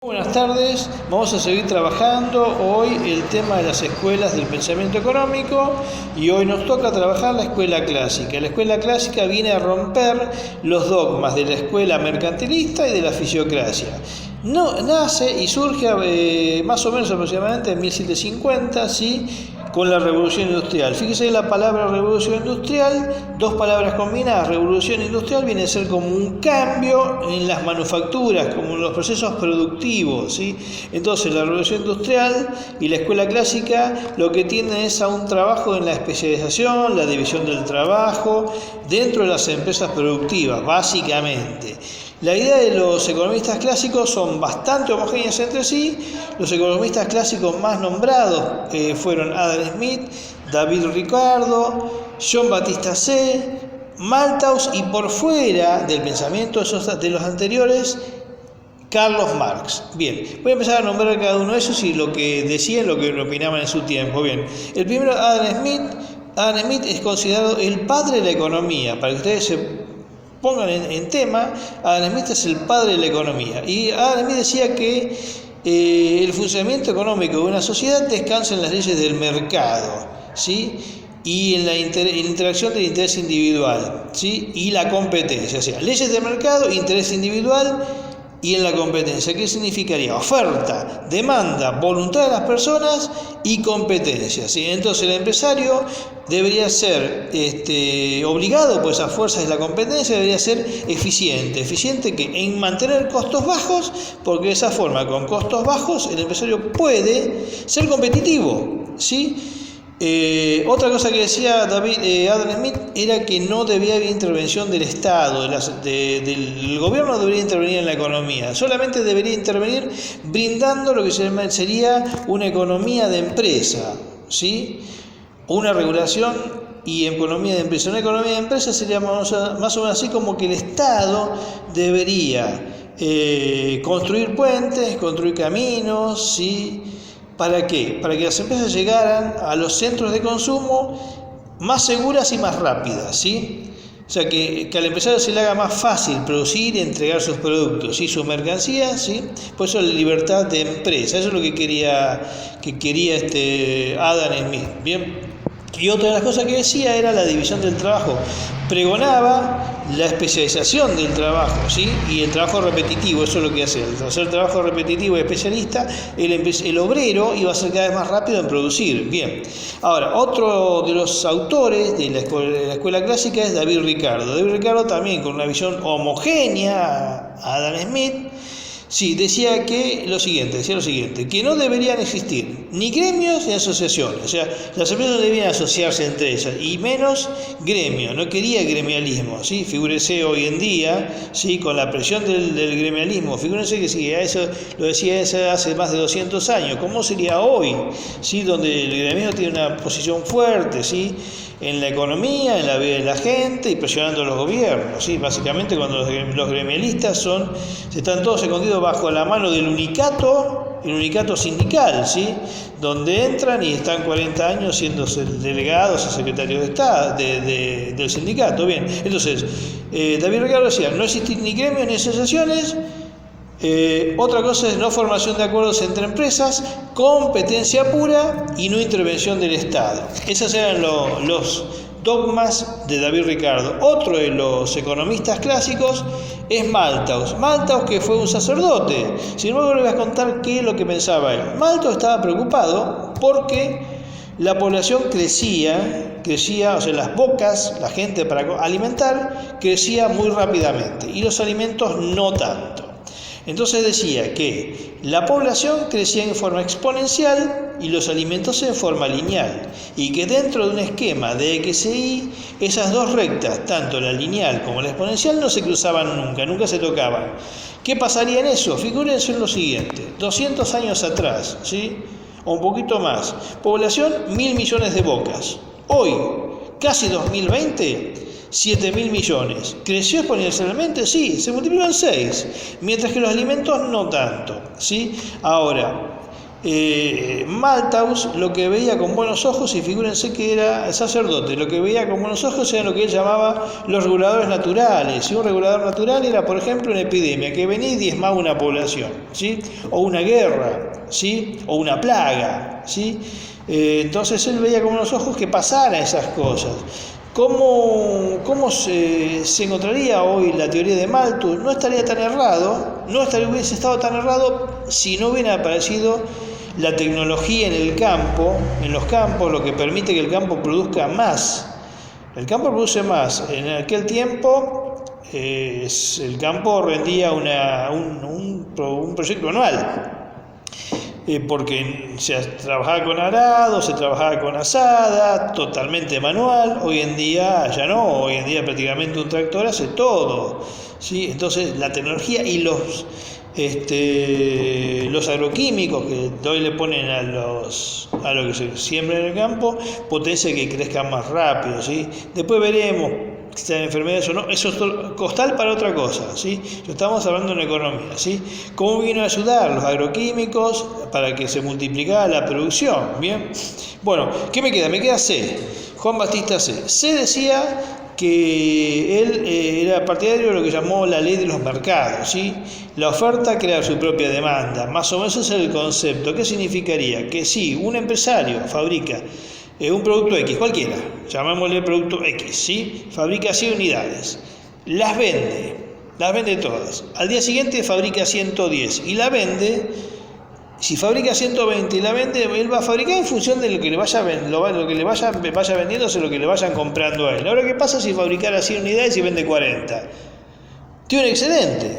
Buenas tardes, vamos a seguir trabajando hoy el tema de las escuelas del pensamiento económico y hoy nos toca trabajar la escuela clásica. La escuela clásica viene a romper los dogmas de la escuela mercantilista y de la fisiocracia. Nace y surge más o menos aproximadamente en 1750, ¿sí? Con la revolución industrial. Fíjese la palabra revolución industrial, dos palabras combinadas. Revolución industrial viene a ser como un cambio en las manufacturas, como en los procesos productivos, ¿sí? Entonces la revolución industrial y la escuela clásica lo que tienden es a un trabajo en la especialización, la división del trabajo dentro de las empresas productivas, básicamente. La idea de los economistas clásicos son bastante homogéneas entre sí. Los economistas clásicos más nombrados fueron Adam Smith, David Ricardo, John Baptiste Say, Malthus y por fuera del pensamiento de los anteriores, Carlos Marx. Bien, voy a empezar a nombrar cada uno de esos y lo que decían, lo que opinaban en su tiempo. Bien, el primero, Adam Smith. Adam Smith es considerado el padre de la economía. Para que ustedes se pongan en tema, Adam Smith es el padre de la economía. Y Adam Smith decía que el funcionamiento económico de una sociedad descansa en las leyes del mercado, ¿sí? Y en la interacción del interés individual, ¿sí? Y la competencia. O sea, leyes de mercado, interés individual y en la competencia. ¿Qué significaría? Oferta, demanda, voluntad de las personas y competencia, ¿sí? Entonces el empresario debería ser obligado, pues a fuerzas de la competencia, debería ser eficiente que en mantener costos bajos, porque de esa forma, con costos bajos, el empresario puede ser competitivo, ¿sí? Otra cosa que decía Adam Smith era que no debía haber intervención del Estado, del gobierno. No debería intervenir en la economía, solamente debería intervenir brindando lo que sería una economía de empresa, ¿sí? Una regulación y economía de empresa. Una economía de empresa sería más o menos así como que el Estado debería construir puentes, construir caminos, ¿sí? ¿Para qué? Para que las empresas llegaran a los centros de consumo más seguras y más rápidas, ¿sí? O sea, que al empresario se le haga más fácil producir y entregar sus productos y sus mercancías, ¿sí? Por eso la libertad de empresa. Eso es lo que quería Adam Smith, ¿bien? Y otra de las cosas que decía era la división del trabajo. Pregonaba la especialización del trabajo, ¿sí? Y el trabajo repetitivo. Eso es lo que hace. Al hacer trabajo repetitivo y especialista, el obrero iba a ser cada vez más rápido en producir. Bien. Ahora, otro de los autores de la escuela clásica es David Ricardo. David Ricardo también con una visión homogénea a Adam Smith. Sí, decía lo siguiente, que no deberían existir ni gremios ni asociaciones. O sea, las empresas no debían asociarse entre ellas, y menos gremios. No quería gremialismo, ¿sí? Figúrese hoy en día, ¿sí? Con la presión del gremialismo. Figúrense que si eso lo decía hace más de 200 años, ¿cómo sería hoy? ¿Sí? Donde el gremialismo tiene una posición fuerte, ¿sí? En la economía, en la vida de la gente y presionando a los gobiernos, ¿sí? Básicamente cuando los gremialistas están todos escondidos bajo la mano del unicato, el unicato sindical, ¿sí? Donde entran y están 40 años siendo delegados o secretarios de Estado del sindicato. Bien, entonces David Ricardo decía, no existen ni gremios ni asociaciones. Otra cosa es no formación de acuerdos entre empresas, competencia pura y no intervención del Estado. Esos eran los dogmas de David Ricardo. Otro de los economistas clásicos es Malthus. Malthus, que fue un sacerdote. Sin embargo, les voy a contar qué es lo que pensaba él. Malthus estaba preocupado porque la población crecía, o sea, las bocas, la gente para alimentar, crecía muy rápidamente y los alimentos no tanto. Entonces decía que la población crecía en forma exponencial y los alimentos en forma lineal, y que dentro de un esquema de X e Y, esas dos rectas, tanto la lineal como la exponencial, no se cruzaban nunca se tocaban. ¿Qué pasaría en eso? Figúrense en lo siguiente: 200 años atrás, ¿sí? O un poquito más, población 1.000 millones de bocas. Hoy, casi 2020, 7.000 millones. ¿Creció exponencialmente? Sí, se multiplicó en 6, mientras que los alimentos no tanto, ¿sí? Ahora, Malthus lo que veía con buenos ojos, y figúrense que era sacerdote, lo que veía con buenos ojos era lo que él llamaba los reguladores naturales. Y un regulador natural era, por ejemplo, una epidemia que venía y diezmaba una población, ¿sí? O una guerra, ¿sí? O una plaga, ¿sí? Entonces él veía con buenos ojos que pasaran esas cosas. ¿Cómo se encontraría hoy la teoría de Malthus? No estaría tan errado, hubiese estado tan errado si no hubiera aparecido la tecnología en los campos, lo que permite que el campo produzca más. El campo produce más. En aquel tiempo el campo rendía un proyecto anual. Porque se trabajaba con arado, se trabajaba con azada, totalmente manual. Hoy en día ya no, hoy en día prácticamente un tractor hace todo, ¿sí? Entonces la tecnología y los agroquímicos que hoy le ponen a lo que se siembra en el campo, potencia que crezcan más rápido, ¿sí? Después veremos si están enfermedades o no, eso es costal para otra cosa, ¿sí? Estamos hablando en economía, ¿sí? ¿Cómo vino a ayudar los agroquímicos para que se multiplicara la producción? Bien, bueno, ¿qué me queda? Me queda C, Juan Bautista C. C decía que él era partidario de lo que llamó la ley de los mercados, ¿sí? La oferta crea su propia demanda, más o menos ese es el concepto. ¿Qué significaría? Que si un empresario fabrica un producto X, cualquiera, llamémosle producto X, ¿sí? Fabrica 100 unidades, las vende todas. Al día siguiente fabrica 110 y la vende. Si fabrica 120 y la vende, él va a fabricar en función de lo que le vaya vendiendo, lo que le vayan comprando a él. Ahora, ¿qué pasa si fabricara 100 unidades y vende 40? Tiene un excedente,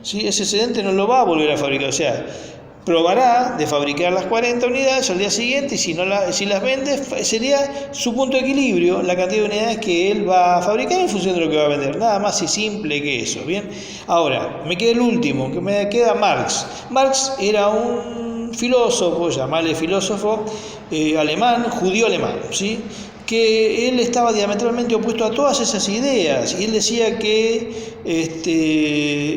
¿sí? Ese excedente no lo va a volver a fabricar, o sea, probará de fabricar las 40 unidades al día siguiente y si las vende, sería su punto de equilibrio, la cantidad de unidades que él va a fabricar en función de lo que va a vender. Nada más y simple que eso, ¿bien? Ahora, me queda el último, que me queda Marx. Marx era un filósofo, llamarle filósofo alemán, judío alemán, ¿sí? Que él estaba diametralmente opuesto a todas esas ideas, y él decía que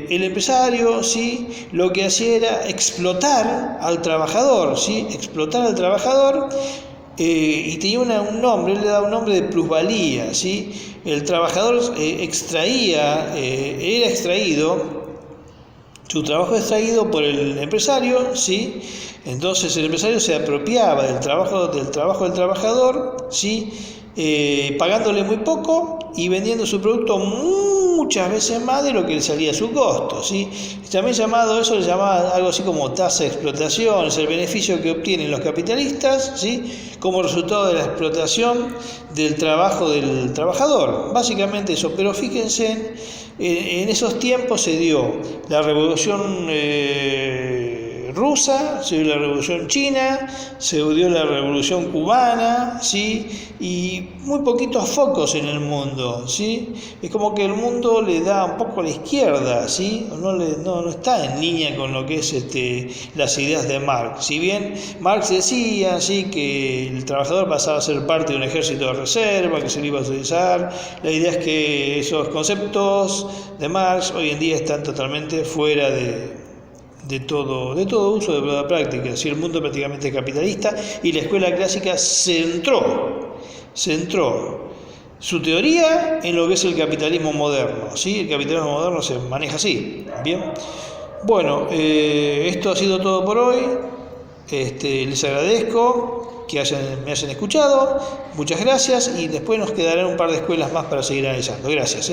el empresario, ¿sí?, lo que hacía era explotar al trabajador, ¿sí?, y tenía un nombre, él le daba un nombre de plusvalía, ¿sí? El trabajador era extraído, su trabajo extraído por el empresario, ¿sí? Entonces el empresario se apropiaba del trabajo del trabajador, ¿sí? Pagándole muy poco y vendiendo su producto muchas veces más de lo que le salía a su costo, ¿sí? También eso le llamaba algo así como tasa de explotación, es el beneficio que obtienen los capitalistas, ¿sí?, como resultado de la explotación del trabajo del trabajador, básicamente eso. Pero fíjense, en esos tiempos se dio la revolución rusa, se dio la revolución china, se dio la revolución cubana, ¿sí?, y muy poquitos focos en el mundo, ¿sí? Es como que el mundo le da un poco a la izquierda, ¿sí? No está en línea con lo que es las ideas de Marx. Si bien Marx decía, ¿sí?, que el trabajador pasaba a ser parte de un ejército de reserva, que se le iba a utilizar, la idea es que esos conceptos de Marx hoy en día están totalmente fuera de todo uso de la práctica. Si el mundo prácticamente es capitalista y la escuela clásica centró su teoría en lo que es el capitalismo moderno, ¿sí? El capitalismo moderno se maneja así, ¿bien? Bueno, esto ha sido todo por hoy. Les agradezco que me hayan escuchado, muchas gracias, y después nos quedarán un par de escuelas más para seguir analizando. Gracias.